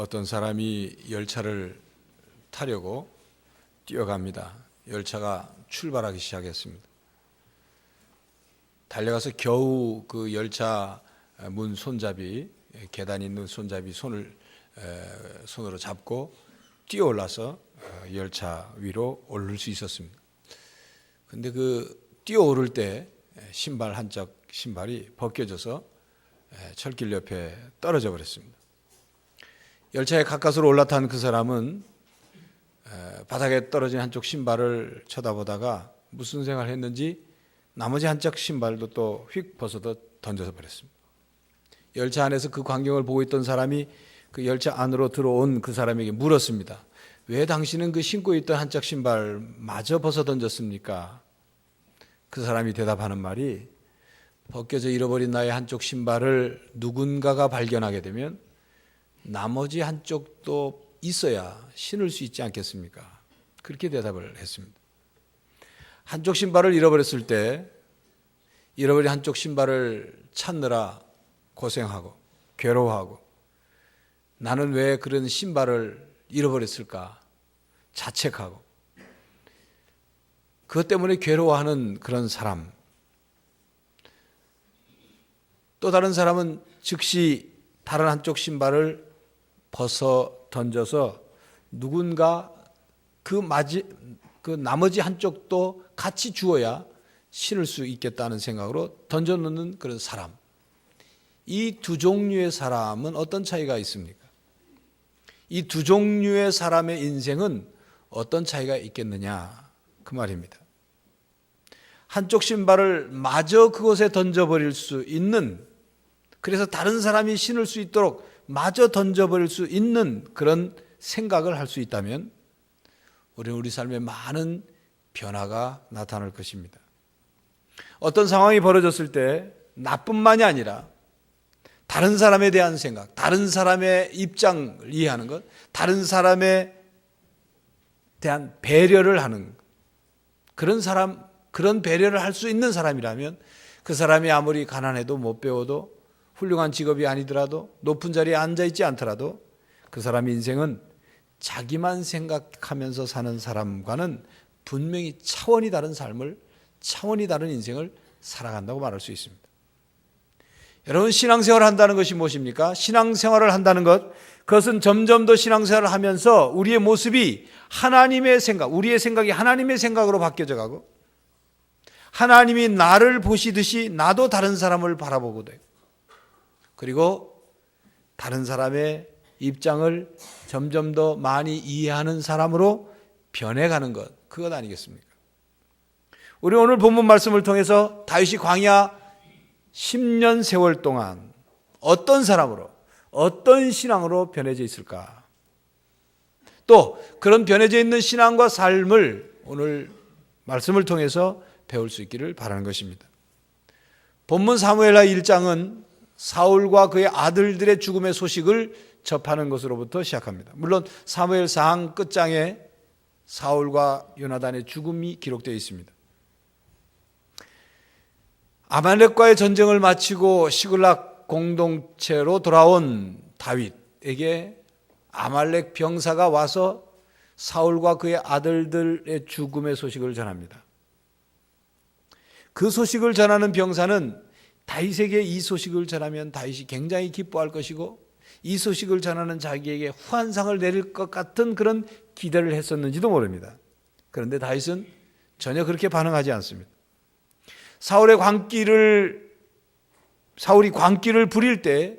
어떤 사람이 열차를 타려고 뛰어갑니다. 열차가 출발하기 시작했습니다. 달려가서 겨우 그 열차 문 손잡이, 계단이 있는 손잡이 손으로 잡고 뛰어 올라서 열차 위로 오를 수 있었습니다. 근데 그 뛰어 오를 때 신발 한짝 신발이 벗겨져서 철길 옆에 떨어져 버렸습니다. 열차에 가까스로 올라탄 그 사람은 바닥에 떨어진 한쪽 신발을 쳐다보다가 무슨 생각을 했는지 나머지 한쪽 신발도 또 휙 벗어서 던져서 버렸습니다. 열차 안에서 그 광경을 보고 있던 사람이 그 열차 안으로 들어온 그 사람에게 물었습니다. 왜 당신은 그 신고 있던 한짝 신발 마저 벗어 던졌습니까? 그 사람이 대답하는 말이, 벗겨져 잃어버린 나의 한쪽 신발을 누군가가 발견하게 되면 나머지 한쪽도 있어야 신을 수 있지 않겠습니까? 그렇게 대답을 했습니다. 한쪽 신발을 잃어버렸을 때 잃어버린 한쪽 신발을 찾느라 고생하고 괴로워하고 나는 왜 그런 신발을 잃어버렸을까 자책하고 그것 때문에 괴로워하는 그런 사람, 또 다른 사람은 즉시 다른 한쪽 신발을 벗어 던져서 누군가 그 나머지 한쪽도 같이 주어야 신을 수 있겠다는 생각으로 던져놓는 그런 사람. 이 두 종류의 사람은 어떤 차이가 있습니까? 이 두 종류의 사람의 인생은 어떤 차이가 있겠느냐 그 말입니다. 한쪽 신발을 마저 그곳에 던져버릴 수 있는, 그래서 다른 사람이 신을 수 있도록 마저 던져버릴 수 있는 그런 생각을 할 수 있다면 우리는 우리 삶에 많은 변화가 나타날 것입니다. 어떤 상황이 벌어졌을 때 나뿐만이 아니라 다른 사람에 대한 생각, 다른 사람의 입장을 이해하는 것, 다른 사람에 대한 배려를 하는 그런 사람, 그런 배려를 할 수 있는 사람이라면 그 사람이 아무리 가난해도 못 배워도 훌륭한 직업이 아니더라도 높은 자리에 앉아있지 않더라도 그 사람의 인생은 자기만 생각하면서 사는 사람과는 분명히 차원이 다른 삶을, 차원이 다른 인생을 살아간다고 말할 수 있습니다. 여러분, 신앙생활을 한다는 것이 무엇입니까? 신앙생활을 한다는 것, 그것은 점점 더 신앙생활을 하면서 우리의 모습이 하나님의 생각, 우리의 생각이 하나님의 생각으로 바뀌어져 가고 하나님이 나를 보시듯이 나도 다른 사람을 바라보고 되고, 그리고 다른 사람의 입장을 점점 더 많이 이해하는 사람으로 변해가는 것, 그것 아니겠습니까? 우리 오늘 본문 말씀을 통해서 다윗이 광야 10년 세월 동안 어떤 사람으로, 어떤 신앙으로 변해져 있을까? 또 그런 변해져 있는 신앙과 삶을 오늘 말씀을 통해서 배울 수 있기를 바라는 것입니다. 본문 사무엘하 1장은 사울과 그의 아들들의 죽음의 소식을 접하는 것으로부터 시작합니다. 물론 사무엘상 끝장에 사울과 요나단의 죽음이 기록되어 있습니다. 아말렉과의 전쟁을 마치고 시글락 공동체로 돌아온 다윗에게 아말렉 병사가 와서 사울과 그의 아들들의 죽음의 소식을 전합니다. 그 소식을 전하는 병사는 다윗에게 이 소식을 전하면 다윗이 굉장히 기뻐할 것이고 이 소식을 전하는 자기에게 후한상을 내릴 것 같은 그런 기대를 했었는지도 모릅니다. 그런데 다윗은 전혀 그렇게 반응하지 않습니다. 사울이 광기를 부릴 때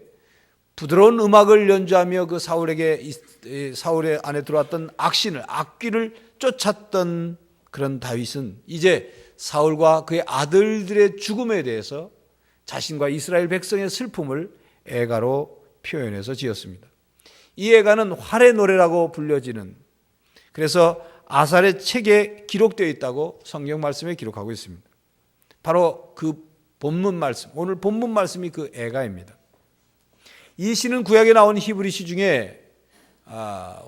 부드러운 음악을 연주하며 그 사울의 안에 들어왔던 악귀를 쫓았던 그런 다윗은 이제 사울과 그의 아들들의 죽음에 대해서 자신과 이스라엘 백성의 슬픔을 애가로 표현해서 지었습니다. 이 애가는 활의 노래라고 불려지는, 그래서 아살의 책에 기록되어 있다고 성경 말씀에 기록하고 있습니다. 바로 그 본문 말씀, 오늘 본문 말씀이 그 애가입니다. 이 시는 구약에 나온 히브리 시 중에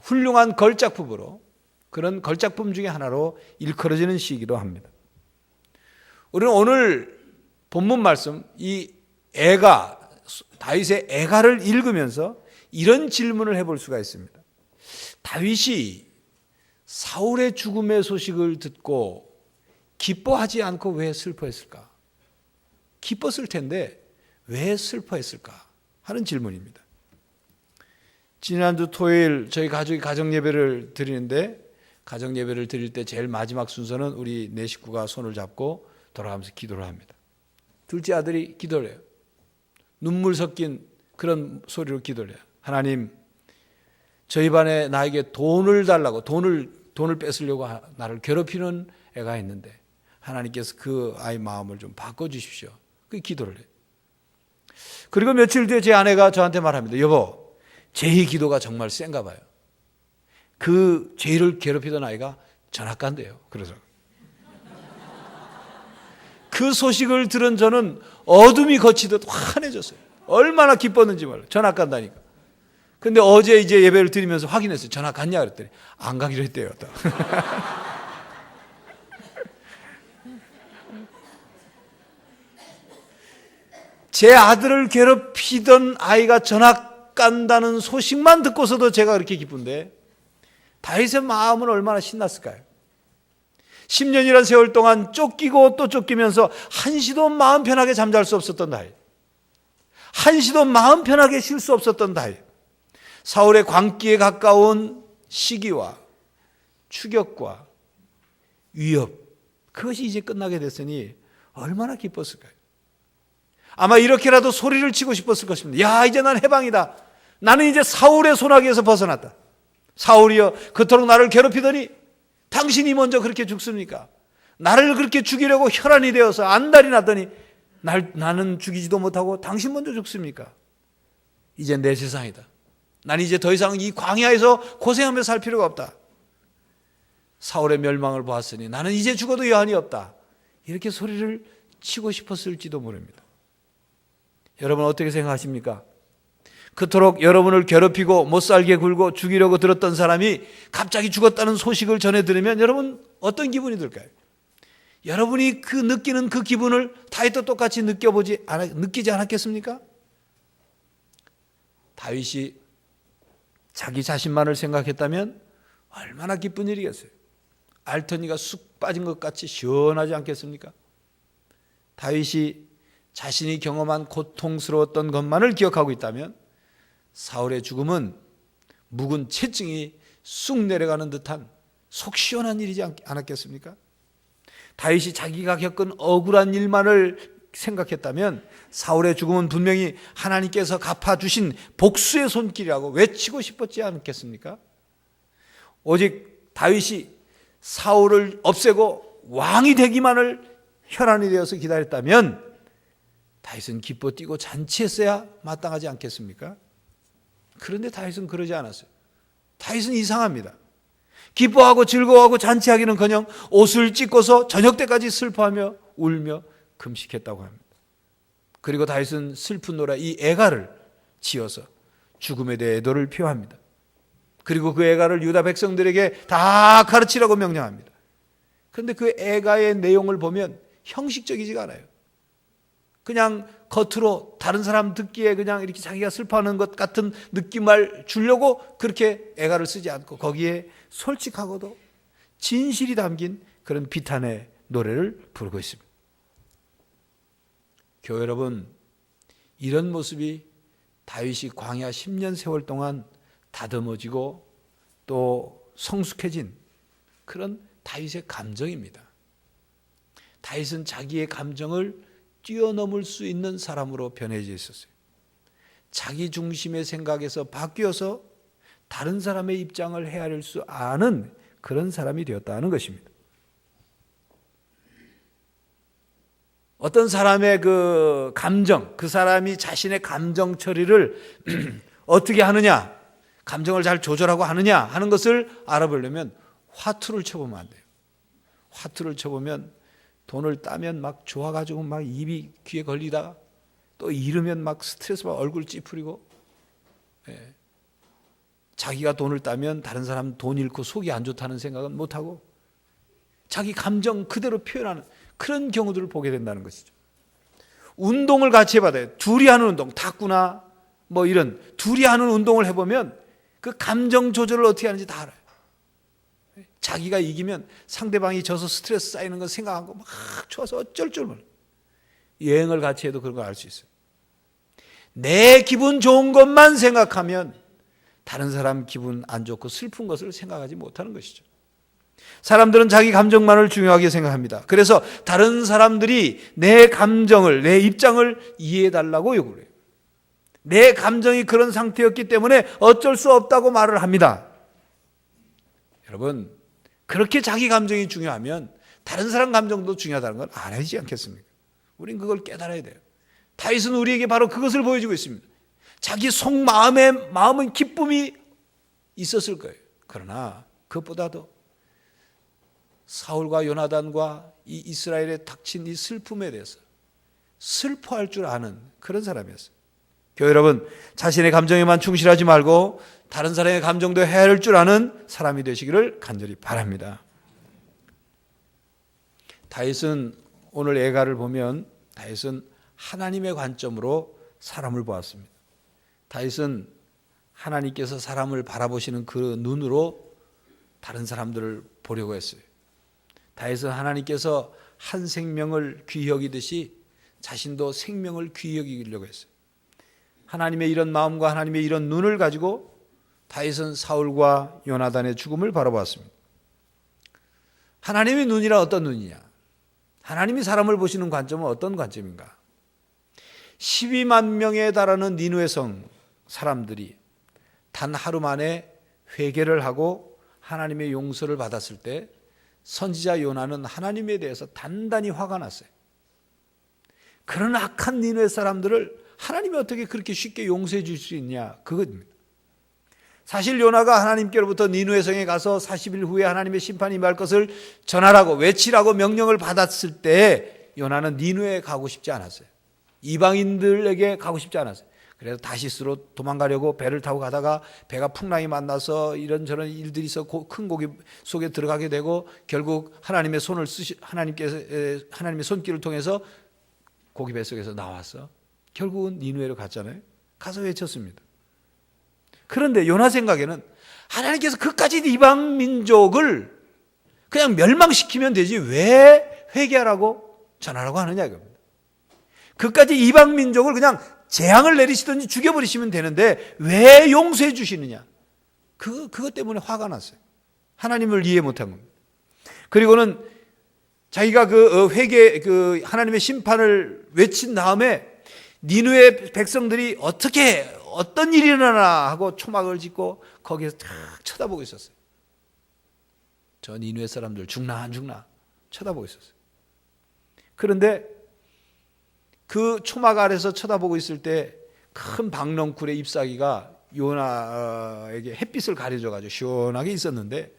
훌륭한 걸작품으로, 그런 걸작품 중에 하나로 일컬어지는 시이기도 합니다. 우리는 오늘 본문 말씀, 이 애가, 다윗의 애가를 읽으면서 이런 질문을 해볼 수가 있습니다. 다윗이 사울의 죽음의 소식을 듣고 기뻐하지 않고 왜 슬퍼했을까? 기뻤을 텐데 왜 슬퍼했을까? 하는 질문입니다. 지난주 토요일 저희 가족이 가정예배를 드리는데, 가정예배를 드릴 때 제일 마지막 순서는 우리 네 식구가 손을 잡고 돌아가면서 기도를 합니다. 둘째 아들이 기도를 해요. 눈물 섞인 그런 소리로 기도를 해요. 하나님, 저희 반에 나에게 돈을 달라고, 돈을 뺏으려고 나를 괴롭히는 애가 있는데 하나님께서 그 아이 마음을 좀 바꿔주십시오. 그 기도를 해요. 그리고 며칠 뒤에 제 아내가 저한테 말합니다. 여보, 제희 기도가 정말 센가 봐요. 그 제희를 괴롭히던 아이가 전학간대요. 그래서 그 소식을 들은 저는 어둠이 거치듯 환해졌어요. 얼마나 기뻤는지 몰라요. 전학간다니까. 근데 어제 이제 예배를 드리면서 확인했어요. 전학갔냐 그랬더니 안 가기로 했대요. 제 아들을 괴롭히던 아이가 전학 간다는 소식만 듣고서도 제가 그렇게 기쁜데 다윗의 마음은 얼마나 신났을까요? 10년이라는 세월 동안 쫓기고 또 쫓기면서 한시도 마음 편하게 잠잘 수 없었던 다윗, 한시도 마음 편하게 쉴 수 없었던 다윗, 사울의 광기에 가까운 시기와 추격과 위협, 그것이 이제 끝나게 됐으니 얼마나 기뻤을까요? 아마 이렇게라도 소리를 치고 싶었을 것입니다. 야, 이제 난 해방이다. 나는 이제 사울의 손아귀에서 벗어났다. 사울이여, 그토록 나를 괴롭히더니 당신이 먼저 그렇게 죽습니까? 나를 그렇게 죽이려고 혈안이 되어서 안달이 났더니 나는 죽이지도 못하고 당신 먼저 죽습니까? 이제 내 세상이다. 난 이제 더 이상 이 광야에서 고생하며 살 필요가 없다. 사울의 멸망을 보았으니 나는 이제 죽어도 여한이 없다. 이렇게 소리를 치고 싶었을지도 모릅니다. 여러분 어떻게 생각하십니까? 그토록 여러분을 괴롭히고 못살게 굴고 죽이려고 들었던 사람이 갑자기 죽었다는 소식을 전해 들으면 여러분 어떤 기분이 들까요? 여러분이 느끼는 그 기분을 다윗도 똑같이 느끼지 않았겠습니까? 다윗이 자기 자신만을 생각했다면 얼마나 기쁜 일이겠어요. 알터니가 쑥 빠진 것 같이 시원하지 않겠습니까? 다윗이 자신이 경험한 고통스러웠던 것만을 기억하고 있다면 사울의 죽음은 묵은 채증이 쑥 내려가는 듯한 속 시원한 일이지 않았겠습니까? 다윗이 자기가 겪은 억울한 일만을 생각했다면 사울의 죽음은 분명히 하나님께서 갚아주신 복수의 손길이라고 외치고 싶었지 않겠습니까? 오직 다윗이 사울을 없애고 왕이 되기만을 혈안이 되어서 기다렸다면 다윗은 기뻐 뛰고 잔치했어야 마땅하지 않겠습니까? 그런데 다윗은 그러지 않았어요. 다윗은 이상합니다. 기뻐하고 즐거워하고 잔치하기는커녕 옷을 찢고서 저녁 때까지 슬퍼하며 울며 금식했다고 합니다. 그리고 다윗은 슬픈 노래 이 애가를 지어서 죽음에 대해 애도를 표합니다. 그리고 그 애가를 유다 백성들에게 다 가르치라고 명령합니다. 그런데 그 애가의 내용을 보면 형식적이지가 않아요. 그냥 겉으로 다른 사람 듣기에 그냥 이렇게 자기가 슬퍼하는 것 같은 느낌을 주려고 그렇게 애가를 쓰지 않고 거기에 솔직하고도 진실이 담긴 그런 비탄의 노래를 부르고 있습니다. 교회 여러분, 이런 모습이 다윗이 광야 10년 세월 동안 다듬어지고 또 성숙해진 그런 다윗의 감정입니다. 다윗은 자기의 감정을 뛰어넘을 수 있는 사람으로 변해져 있었어요. 자기 중심의 생각에서 바뀌어서 다른 사람의 입장을 헤아릴 수 아는 그런 사람이 되었다는 것입니다. 어떤 사람의 그 감정, 그 사람이 자신의 감정 처리를 어떻게 하느냐, 감정을 잘 조절하고 하느냐 하는 것을 알아보려면 화투를 쳐보면 안 돼요. 화투를 쳐보면 돈을 따면 막 좋아가지고 막 입이 귀에 걸리다가 또 잃으면 막 스트레스 받고 얼굴 찌푸리고, 예. 자기가 돈을 따면 다른 사람 돈 잃고 속이 안 좋다는 생각은 못하고 자기 감정 그대로 표현하는 그런 경우들을 보게 된다는 것이죠. 운동을 같이 해봐야 돼요. 둘이 하는 운동, 탁구나 뭐 이런 둘이 하는 운동을 해보면 그 감정 조절을 어떻게 하는지 다 알아요. 자기가 이기면 상대방이 져서 스트레스 쌓이는 거 생각하고 막 좋아서 어쩔 줄 몰라. 여행을 같이 해도 그런 걸 알 수 있어요. 내 기분 좋은 것만 생각하면 다른 사람 기분 안 좋고 슬픈 것을 생각하지 못하는 것이죠. 사람들은 자기 감정만을 중요하게 생각합니다. 그래서 다른 사람들이 내 감정을, 내 입장을 이해해달라고 요구를 해요. 내 감정이 그런 상태였기 때문에 어쩔 수 없다고 말을 합니다. 여러분, 그렇게 자기 감정이 중요하면 다른 사람 감정도 중요하다는 걸 알아야지 않겠습니까? 우린 그걸 깨달아야 돼요. 다윗은 우리에게 바로 그것을 보여주고 있습니다. 자기 마음은 기쁨이 있었을 거예요. 그러나 그것보다도 사울과 요나단과 이 이스라엘에 닥친 이 슬픔에 대해서 슬퍼할 줄 아는 그런 사람이었어요. 교회 여러분, 자신의 감정에만 충실하지 말고 다른 사람의 감정도 헤아릴 줄 아는 사람이 되시기를 간절히 바랍니다. 다윗은 오늘 애가를 보면 다윗은 하나님의 관점으로 사람을 보았습니다. 다윗은 하나님께서 사람을 바라보시는 그 눈으로 다른 사람들을 보려고 했어요. 다윗은 하나님께서 한 생명을 귀히 여기듯이 자신도 생명을 귀히 여기려고 했어요. 하나님의 이런 마음과 하나님의 이런 눈을 가지고 다윗은 사울과 요나단의 죽음을 바라보았습니다. 하나님의 눈이란 어떤 눈이냐? 하나님이 사람을 보시는 관점은 어떤 관점인가? 12만 명에 달하는 니느웨 성 사람들이 단 하루 만에 회개를 하고 하나님의 용서를 받았을 때 선지자 요나는 하나님에 대해서 단단히 화가 났어요. 그런 악한 니느웨 사람들을 하나님이 어떻게 그렇게 쉽게 용서해 줄 수 있냐? 그겁니다. 사실 요나가 하나님께로부터 니느웨 성에 가서 40일 후에 하나님의 심판이 임할 것을 전하라고 외치라고 명령을 받았을 때 요나는 니느웨에 가고 싶지 않았어요. 이방인들에게 가고 싶지 않았어요. 그래서 다시스로 도망가려고 배를 타고 가다가 배가 풍랑이 만나서 이런저런 일들이 있어 큰 고기 속에 들어가게 되고 결국 하나님의 하나님의 손길을 통해서 고기 뱃속에서 나와서 결국은 니느웨로 갔잖아요. 가서 외쳤습니다. 그런데 요나 생각에는 하나님께서 그까지 이방 민족을 그냥 멸망시키면 되지 왜 회개하라고 전하라고 하느냐 이겁니다. 그까지 이방 민족을 그냥 재앙을 내리시든지 죽여버리시면 되는데 왜 용서해 주시느냐. 그것 때문에 화가 났어요. 하나님을 이해 못한 겁니다. 그리고는 자기가 하나님의 심판을 외친 다음에 니느웨 백성들이 어떤 일이 일어나나 하고 초막을 짓고 거기에서 탁 쳐다보고 있었어요. 저 니느웨 사람들 죽나 안 죽나 쳐다보고 있었어요. 그런데 그 초막 아래서 쳐다보고 있을 때 큰 박넝쿨의 잎사귀가 요나에게 햇빛을 가려줘가지고 시원하게 있었는데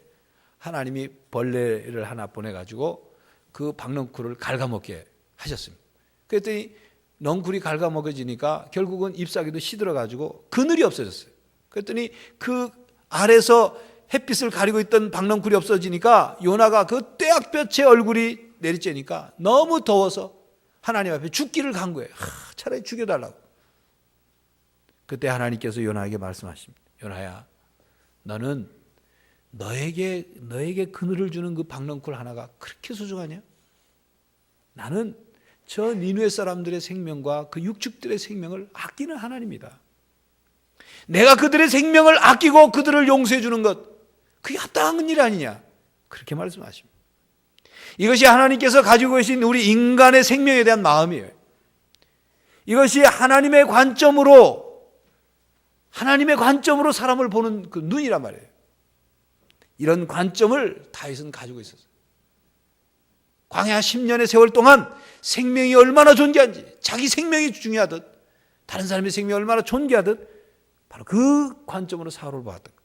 하나님이 벌레를 하나 보내가지고 그 박넝쿨을 갉아먹게 하셨습니다. 그랬더니 넝쿨이 갉아먹어지니까 결국은 잎사귀도 시들어가지고 그늘이 없어졌어요. 그랬더니 그 아래서 햇빛을 가리고 있던 박넝쿨이 없어지니까 요나가 그 떼약볕에 얼굴이 내리쬐니까 너무 더워서 하나님 앞에 죽기를 간구해요. 차라리 죽여달라고. 그때 하나님께서 요나에게 말씀하십니다. 요나야, 너는 너에게 그늘을 주는 그 박넝쿨 하나가 그렇게 소중하냐? 나는 저 니느웨 사람들의 생명과 그 육축들의 생명을 아끼는 하나님이다. 내가 그들의 생명을 아끼고 그들을 용서해 주는 것, 그게 합당한 일 아니냐? 그렇게 말씀하십니다. 이것이 하나님께서 가지고 계신 우리 인간의 생명에 대한 마음이에요. 이것이 하나님의 관점으로 사람을 보는 그 눈이란 말이에요. 이런 관점을 다윗은 가지고 있었어요. 광야 10년의 세월 동안 생명이 얼마나 존귀한지, 자기 생명이 중요하듯 다른 사람의 생명이 얼마나 존귀하듯 바로 그 관점으로 사울을 보았던 거예요.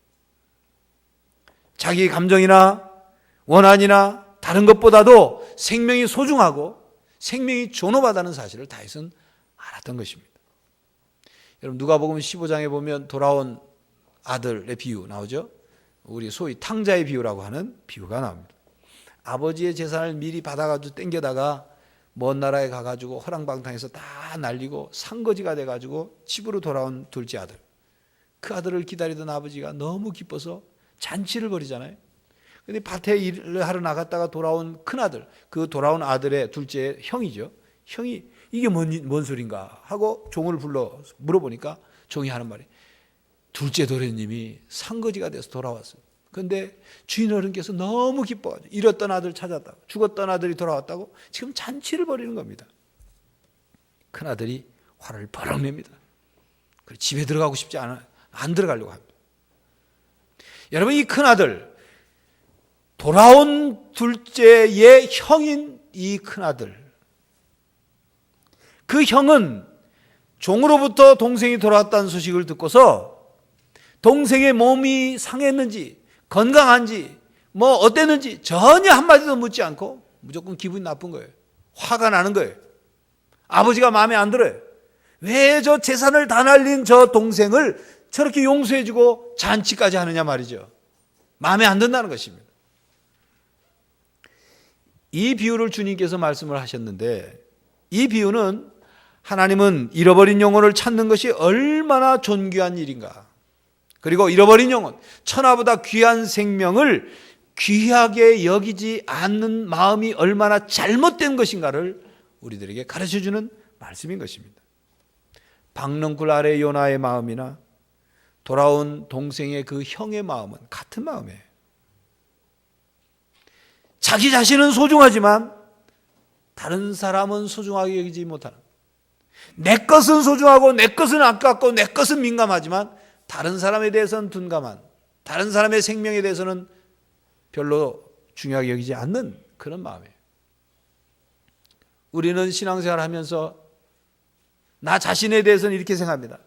자기의 감정이나 원한이나 다른 것보다도 생명이 소중하고 생명이 존엄하다는 사실을 다윗은 알았던 것입니다. 여러분 누가복음 15장에 보면 돌아온 아들의 비유 나오죠. 우리 소위 탕자의 비유라고 하는 비유가 나옵니다. 아버지의 재산을 미리 받아가지고 땡겨다가 먼 나라에 가가지고 허랑방탕해서 다 날리고 상거지가 돼가지고 집으로 돌아온 둘째 아들. 그 아들을 기다리던 아버지가 너무 기뻐서 잔치를 벌이잖아요. 근데 밭에 일을 하러 나갔다가 돌아온 큰 아들, 그 돌아온 아들의 둘째 형이죠. 형이 이게 뭔 소린가 하고 종을 불러 물어보니까 종이 하는 말이 둘째 도련님이 상거지가 돼서 돌아왔어요. 그런데 주인 어른께서 너무 기뻐가지고 잃었던 아들 찾았다고, 죽었던 아들이 돌아왔다고 지금 잔치를 벌이는 겁니다. 큰 아들이 화를 버럭 냅니다. 집에 들어가고 싶지 않아요. 안 들어가려고 합니다. 여러분, 이 큰 아들, 돌아온 둘째의 형인 이 큰 아들, 그 형은 종으로부터 동생이 돌아왔다는 소식을 듣고서 동생의 몸이 상했는지 건강한지 뭐 어땠는지 전혀 한마디도 묻지 않고 무조건 기분이 나쁜 거예요. 화가 나는 거예요. 아버지가 마음에 안 들어요. 왜 저 재산을 다 날린 저 동생을 저렇게 용서해주고 잔치까지 하느냐 말이죠. 마음에 안 든다는 것입니다. 이 비유를 주님께서 말씀을 하셨는데, 이 비유는 하나님은 잃어버린 영혼을 찾는 것이 얼마나 존귀한 일인가, 그리고 잃어버린 영혼, 천하보다 귀한 생명을 귀하게 여기지 않는 마음이 얼마나 잘못된 것인가를 우리들에게 가르쳐주는 말씀인 것입니다. 박넝쿨 아래 요나의 마음이나 돌아온 동생의 그 형의 마음은 같은 마음이에요. 자기 자신은 소중하지만 다른 사람은 소중하게 여기지 못하는, 내 것은 소중하고 내 것은 아깝고 내 것은 민감하지만 다른 사람에 대해서는 둔감한, 다른 사람의 생명에 대해서는 별로 중요하게 여기지 않는 그런 마음이에요. 우리는 신앙생활을 하면서 나 자신에 대해서는 이렇게 생각합니다.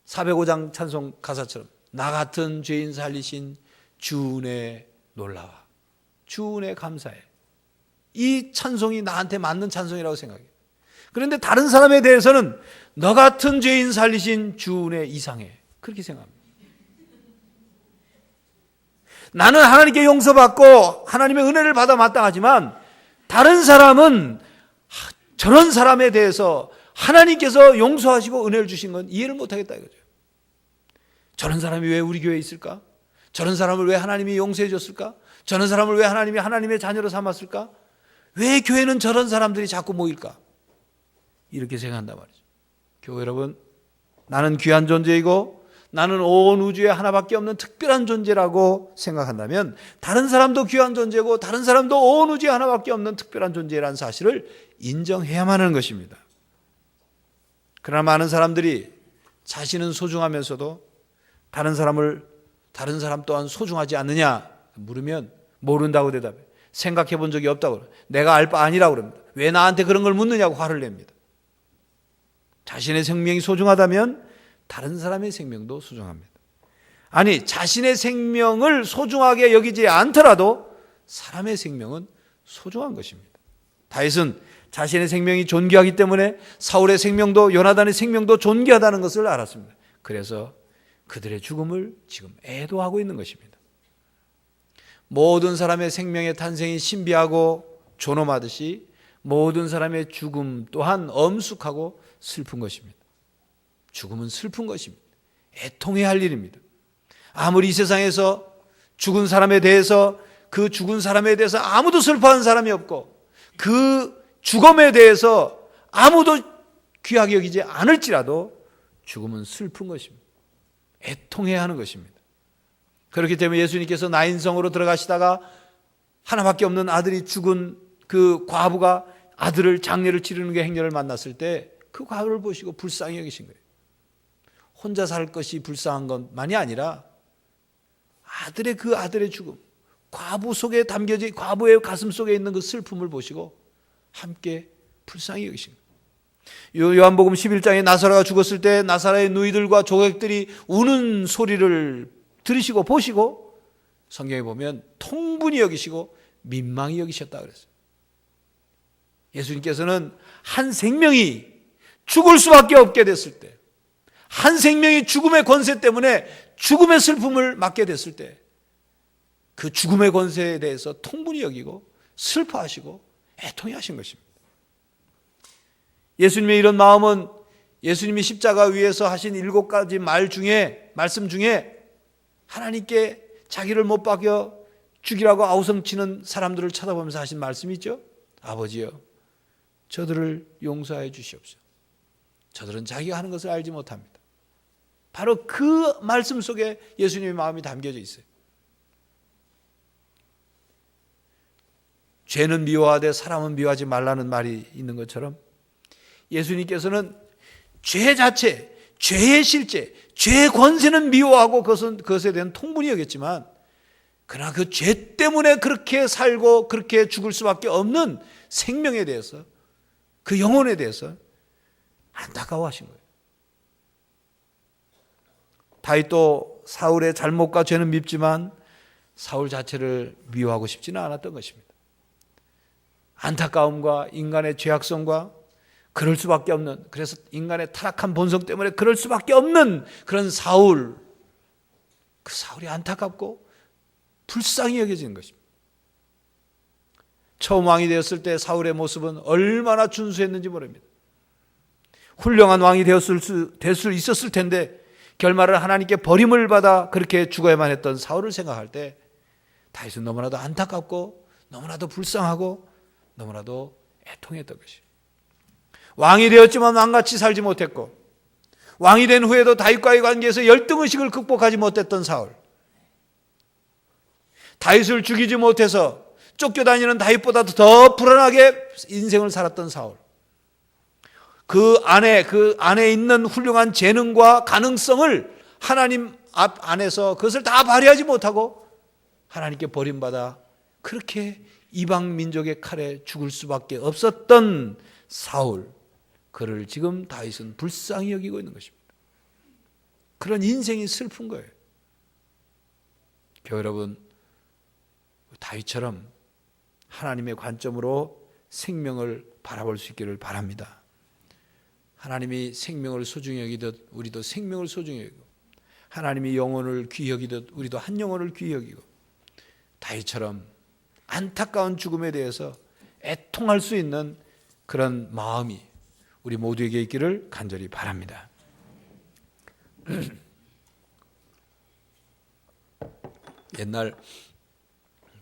405장 찬송 가사처럼 나 같은 죄인 살리신 주 은혜 놀라워, 주 은혜 감사해. 이 찬송이 나한테 맞는 찬송이라고 생각해요. 그런데 다른 사람에 대해서는 너 같은 죄인 살리신 주 은혜 이상해, 그렇게 생각합니다. 나는 하나님께 용서받고 하나님의 은혜를 받아 마땅하지만 다른 사람은 저런 사람에 대해서 하나님께서 용서하시고 은혜를 주신 건 이해를 못하겠다 이거죠. 저런 사람이 왜 우리 교회에 있을까? 저런 사람을 왜 하나님이 용서해 줬을까? 저런 사람을 왜 하나님이 하나님의 자녀로 삼았을까? 왜 교회는 저런 사람들이 자꾸 모일까? 이렇게 생각한단 말이죠. 교회 여러분, 나는 귀한 존재이고 나는 온 우주에 하나밖에 없는 특별한 존재라고 생각한다면 다른 사람도 귀한 존재고 다른 사람도 온 우주에 하나밖에 없는 특별한 존재라는 사실을 인정해야만 하는 것입니다. 그러나 많은 사람들이 자신은 소중하면서도 다른 사람 또한 소중하지 않느냐 물으면 모른다고 대답해. 생각해 본 적이 없다고 그래요. 내가 알 바 아니라고 그럽니다. 왜 나한테 그런 걸 묻느냐고 화를 냅니다. 자신의 생명이 소중하다면 다른 사람의 생명도 소중합니다. 아니, 자신의 생명을 소중하게 여기지 않더라도 사람의 생명은 소중한 것입니다. 다윗은 자신의 생명이 존귀하기 때문에 사울의 생명도 요나단의 생명도 존귀하다는 것을 알았습니다. 그래서 그들의 죽음을 지금 애도하고 있는 것입니다. 모든 사람의 생명의 탄생이 신비하고 존엄하듯이 모든 사람의 죽음 또한 엄숙하고 슬픈 것입니다. 죽음은 슬픈 것입니다. 애통해야 할 일입니다. 아무리 이 세상에서 죽은 사람에 대해서, 그 죽은 사람에 대해서 아무도 슬퍼하는 사람이 없고 그 죽음에 대해서 아무도 귀하게 여기지 않을지라도 죽음은 슬픈 것입니다. 애통해야 하는 것입니다. 그렇기 때문에 예수님께서 나인성으로 들어가시다가 하나밖에 없는 아들이 죽은 그 과부가 아들을 장례를 치르는 게 행렬을 만났을 때 그 과부를 보시고 불쌍히 여기신 거예요. 혼자 살 것이 불쌍한 것만이 아니라 그 아들의 죽음, 과부 속에 담겨진, 과부의 가슴 속에 있는 그 슬픔을 보시고 함께 불쌍히 여기신 거예요. 요한복음 11장에 나사로가 죽었을 때 나사로의 누이들과 조객들이 우는 소리를 들으시고 보시고 성경에 보면 통분히 여기시고 민망히 여기셨다 그랬어요. 예수님께서는 한 생명이 죽을 수밖에 없게 됐을 때, 한 생명이 죽음의 권세 때문에 죽음의 슬픔을 맞게 됐을 때 그 죽음의 권세에 대해서 통분히 여기고 슬퍼하시고 애통해 하신 것입니다. 예수님의 이런 마음은 예수님이 십자가 위에서 하신 7가지 말씀 중에 하나님께 자기를 못 박여 죽이라고 아우성치는 사람들을 쳐다보면서 하신 말씀이 있죠. 아버지여, 저들을 용서해 주시옵소서. 저들은 자기가 하는 것을 알지 못합니다. 바로 그 말씀 속에 예수님의 마음이 담겨져 있어요. 죄는 미워하되 사람은 미워하지 말라는 말이 있는 것처럼 예수님께서는 죄 자체, 죄의 실제, 죄의 권세는 미워하고 그것에 대한 통분이 여겼지만, 그러나 그 죄 때문에 그렇게 살고 그렇게 죽을 수밖에 없는 생명에 대해서, 그 영혼에 대해서 안타까워하신 거예요. 다윗도 사울의 잘못과 죄는 밉지만 사울 자체를 미워하고 싶지는 않았던 것입니다. 안타까움과 인간의 죄악성과 그럴 수밖에 없는, 그래서 인간의 타락한 본성 때문에 그럴 수밖에 없는 그런 사울, 그 사울이 안타깝고 불쌍히 여겨지는 것입니다. 처음 왕이 되었을 때 사울의 모습은 얼마나 준수했는지 모릅니다. 훌륭한 왕이 될 수 있었을 텐데 결말을 하나님께 버림을 받아 그렇게 죽어야만 했던 사울을 생각할 때 다윗은 너무나도 안타깝고 너무나도 불쌍하고 너무나도 애통했던 것이에요. 왕이 되었지만 왕같이 살지 못했고, 왕이 된 후에도 다윗과의 관계에서 열등의식을 극복하지 못했던 사울, 다윗을 죽이지 못해서 쫓겨다니는 다윗보다도 더 불안하게 인생을 살았던 사울, 그 안에 있는 훌륭한 재능과 가능성을 하나님 앞 안에서 그것을 다 발휘하지 못하고 하나님께 버림받아 그렇게 이방 민족의 칼에 죽을 수밖에 없었던 사울, 그를 지금 다윗은 불쌍히 여기고 있는 것입니다. 그런 인생이 슬픈 거예요. 여러분, 다윗처럼 하나님의 관점으로 생명을 바라볼 수 있기를 바랍니다. 하나님이 생명을 소중히 여기듯 우리도 생명을 소중히 여기고, 하나님이 영혼을 귀히 여기듯 우리도 한 영혼을 귀히 여기고, 다윗처럼 안타까운 죽음에 대해서 애통할 수 있는 그런 마음이 우리 모두에게 있기를 간절히 바랍니다. 옛날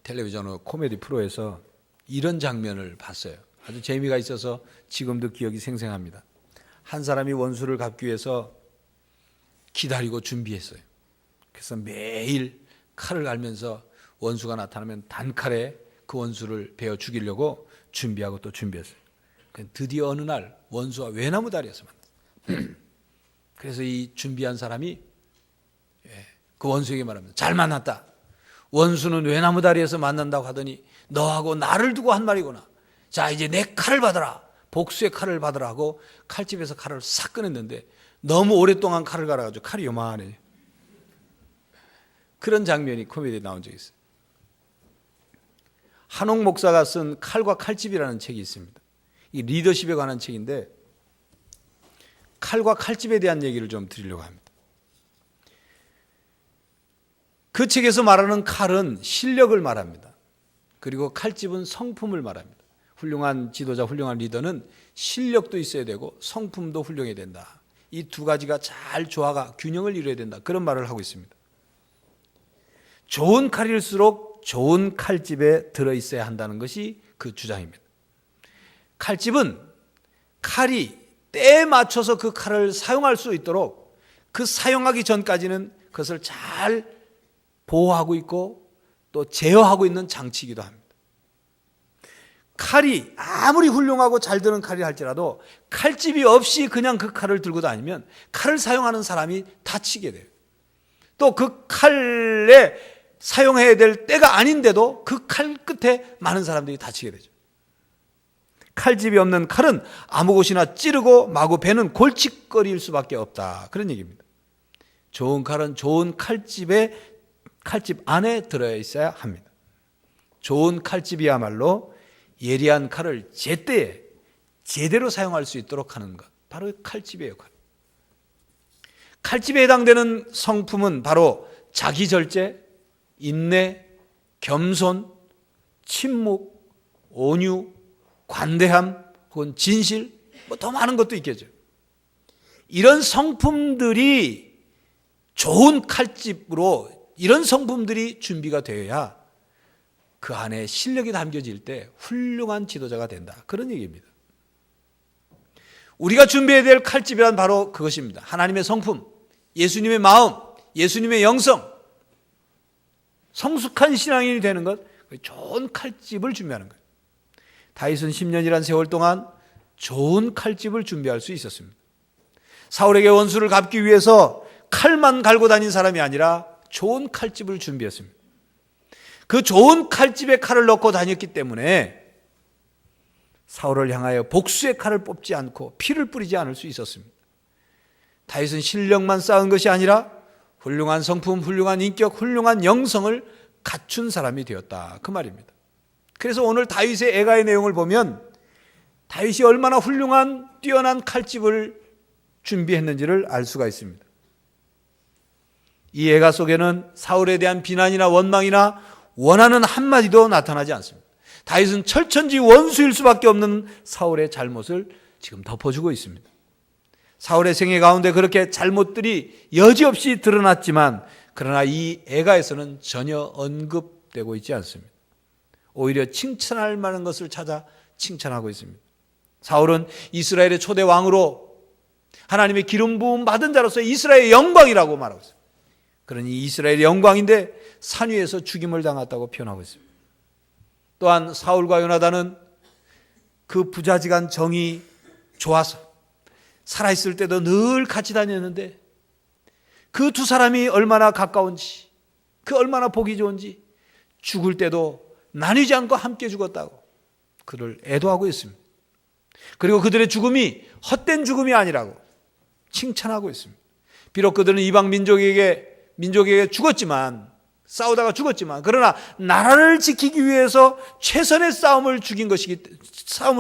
텔레비전 코미디 프로에서 이런 장면을 봤어요. 아주 재미가 있어서 지금도 기억이 생생합니다. 한 사람이 원수를 갚기 위해서 기다리고 준비했어요. 그래서 매일 칼을 갈면서 원수가 나타나면 단칼에 그 원수를 베어 죽이려고 준비하고 또 준비했어요. 드디어 어느 날 원수와 외나무 다리에서 만났어요. 그래서 이 준비한 사람이 그 원수에게 말합니다. 잘 만났다. 원수는 외나무 다리에서 만난다고 하더니 너하고 나를 두고 한 말이구나. 자, 이제 내 칼을 받아라. 복수의 칼을 받으라 하고 칼집에서 칼을 싹 꺼냈는데 너무 오랫동안 칼을 갈아가지고 칼이 요만해. 그런 장면이 코미디에 나온 적이 있어요. 한옥 목사가 쓴 칼과 칼집이라는 책이 있습니다. 이 리더십에 관한 책인데 칼과 칼집에 대한 얘기를 좀 드리려고 합니다. 그 책에서 말하는 칼은 실력을 말합니다. 그리고 칼집은 성품을 말합니다. 훌륭한 지도자, 훌륭한 리더는 실력도 있어야 되고 성품도 훌륭해야 된다. 이 두 가지가 잘 조화가 균형을 이루어야 된다. 그런 말을 하고 있습니다. 좋은 칼일수록 좋은 칼집에 들어있어야 한다는 것이 그 주장입니다. 칼집은 칼이 때에 맞춰서 그 칼을 사용할 수 있도록 그 사용하기 전까지는 그것을 잘 보호하고 있고 또 제어하고 있는 장치이기도 합니다. 칼이 아무리 훌륭하고 잘 드는 칼이 할지라도 칼집이 없이 그냥 그 칼을 들고 다니면 칼을 사용하는 사람이 다치게 돼요. 또 그 칼에 사용해야 될 때가 아닌데도 그 칼 끝에 많은 사람들이 다치게 되죠. 칼집이 없는 칼은 아무 곳이나 찌르고 마구 베는 골칫거리일 수밖에 없다. 그런 얘기입니다. 좋은 칼은 좋은 칼집 안에 들어 있어야 합니다. 좋은 칼집이야말로 예리한 칼을 제때에 제대로 사용할 수 있도록 하는 것, 바로 칼집의 역할. 칼집에 해당되는 성품은 바로 자기절제, 인내, 겸손, 침묵, 온유, 관대함 혹은 진실, 뭐 더 많은 것도 있겠죠. 이런 성품들이 좋은 칼집으로 이런 성품들이 준비가 되어야 그 안에 실력이 담겨질 때 훌륭한 지도자가 된다. 그런 얘기입니다. 우리가 준비해야 될 칼집이란 바로 그것입니다. 하나님의 성품, 예수님의 마음, 예수님의 영성, 성숙한 신앙인이 되는 것, 좋은 칼집을 준비하는 거예요. 다윗은 10년이란 세월 동안 좋은 칼집을 준비할 수 있었습니다. 사울에게 원수를 갚기 위해서 칼만 갈고 다닌 사람이 아니라 좋은 칼집을 준비했습니다. 그 좋은 칼집에 칼을 넣고 다녔기 때문에 사울을 향하여 복수의 칼을 뽑지 않고 피를 뿌리지 않을 수 있었습니다. 다윗은 실력만 쌓은 것이 아니라 훌륭한 성품, 훌륭한 인격, 훌륭한 영성을 갖춘 사람이 되었다. 그 말입니다. 그래서 오늘 다윗의 애가의 내용을 보면 다윗이 얼마나 훌륭한 뛰어난 칼집을 준비했는지를 알 수가 있습니다. 이 애가 속에는 사울에 대한 비난이나 원망이나 원하는 한마디도 나타나지 않습니다. 다윗은 철천지 원수일 수밖에 없는 사울의 잘못을 지금 덮어주고 있습니다. 사울의 생애 가운데 그렇게 잘못들이 여지없이 드러났지만 그러나 이 애가에서는 전혀 언급되고 있지 않습니다. 오히려 칭찬할 만한 것을 찾아 칭찬하고 있습니다. 사울은 이스라엘의 초대 왕으로 하나님의 기름 부음 받은 자로서 이스라엘의 영광이라고 말하고 있습니다. 그러니 이스라엘의 영광인데 산 위에서 죽임을 당했다고 표현하고 있습니다. 또한 사울과 요나단은 그 부자지간 정이 좋아서 살아있을 때도 늘 같이 다녔는데 그 두 사람이 얼마나 가까운지, 그 얼마나 보기 좋은지 죽을 때도 나뉘지 않고 함께 죽었다고 그를 애도하고 있습니다. 그리고 그들의 죽음이 헛된 죽음이 아니라고 칭찬하고 있습니다. 비록 그들은 이방 민족에게 죽었지만, 싸우다가 죽었지만, 그러나 나라를 지키기 위해서 최선의 싸움을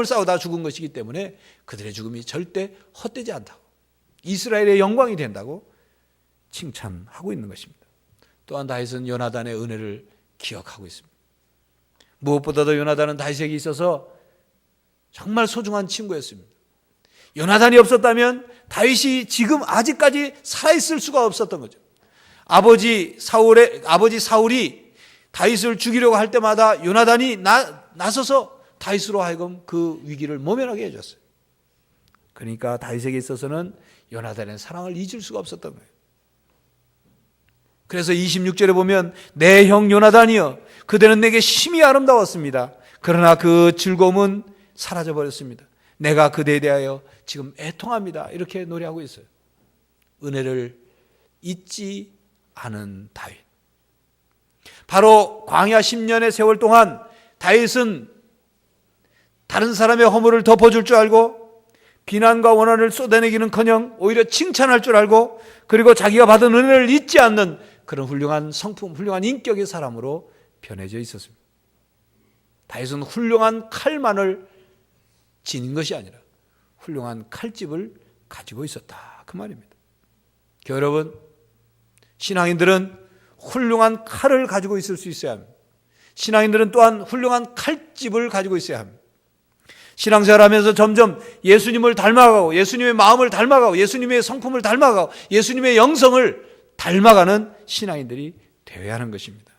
싸우다가 죽은 것이기 때문에 그들의 죽음이 절대 헛되지 않다고, 이스라엘의 영광이 된다고 칭찬하고 있는 것입니다. 또한 다윗은 요나단의 은혜를 기억하고 있습니다. 무엇보다도 요나단은 다윗에게 있어서 정말 소중한 친구였습니다. 요나단이 없었다면 다윗이 지금 아직까지 살아있을 수가 없었던 거죠. 아버지 사울이 다윗을 죽이려고 할 때마다 요나단이 나서서 다윗으로 하여금 그 위기를 모면하게 해줬어요. 그러니까 다윗에게 있어서는 요나단의 사랑을 잊을 수가 없었던 거예요. 그래서 26절에 보면 내 형 요나단이여 그대는 내게 심히 아름다웠습니다. 그러나 그 즐거움은 사라져버렸습니다. 내가 그대에 대하여 지금 애통합니다. 이렇게 노래하고 있어요. 은혜를 잊지 않은 다윗. 바로 광야 10년의 세월 동안 다윗은 다른 사람의 허물을 덮어줄 줄 알고 비난과 원한을 쏟아내기는커녕 오히려 칭찬할 줄 알고 그리고 자기가 받은 은혜를 잊지 않는 그런 훌륭한 성품, 훌륭한 인격의 사람으로 변해져 있었습니다. 다윗은 훌륭한 칼만을 지닌 것이 아니라 훌륭한 칼집을 가지고 있었다. 그 말입니다. 여러분, 신앙인들은 훌륭한 칼을 가지고 있을 수 있어야 합니다. 신앙인들은 또한 훌륭한 칼집을 가지고 있어야 합니다. 신앙생활하면서 점점 예수님을 닮아가고 예수님의 마음을 닮아가고 예수님의 성품을 닮아가고 예수님의 영성을 닮아가는 신앙인들이 되어야 하는 것입니다.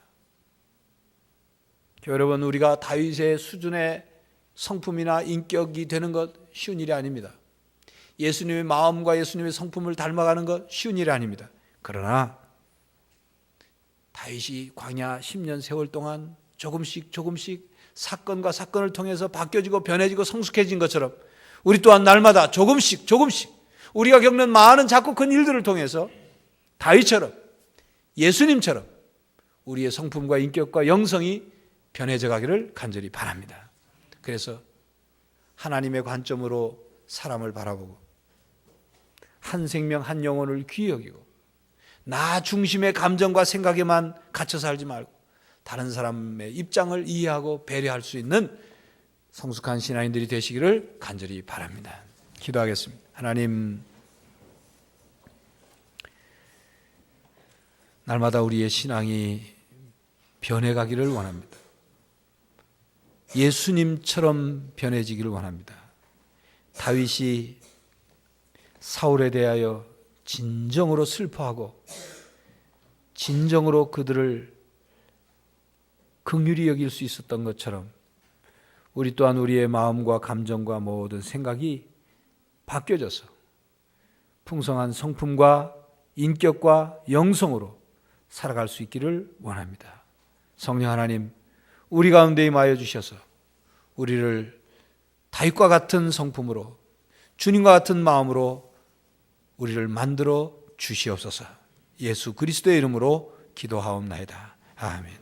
여러분, 우리가 다윗의 수준의 성품이나 인격이 되는 것 쉬운 일이 아닙니다. 예수님의 마음과 예수님의 성품을 닮아가는 것 쉬운 일이 아닙니다. 그러나 다윗이 광야 10년 세월 동안 조금씩 사건과 사건을 통해서 바뀌어지고 변해지고 성숙해진 것처럼 우리 또한 날마다 조금씩 우리가 겪는 많은 작고 큰 일들을 통해서 다윗처럼 예수님처럼 우리의 성품과 인격과 영성이 변해져 가기를 간절히 바랍니다. 그래서 하나님의 관점으로 사람을 바라보고 한 생명 한 영혼을 귀히 여기고 나 중심의 감정과 생각에만 갇혀 살지 말고 다른 사람의 입장을 이해하고 배려할 수 있는 성숙한 신앙인들이 되시기를 간절히 바랍니다. 기도하겠습니다. 하나님, 날마다 우리의 신앙이 변해가기를 원합니다. 예수님처럼 변해지기를 원합니다. 다윗이 사울에 대하여 진정으로 슬퍼하고 진정으로 그들을 긍휼히 여길 수 있었던 것처럼 우리 또한 우리의 마음과 감정과 모든 생각이 바뀌어져서 풍성한 성품과 인격과 영성으로 살아갈 수 있기를 원합니다. 성령 하나님, 우리 가운데 임하여 주셔서 우리를 다윗과 같은 성품으로 주님과 같은 마음으로 우리를 만들어 주시옵소서. 예수 그리스도의 이름으로 기도하옵나이다. 아멘.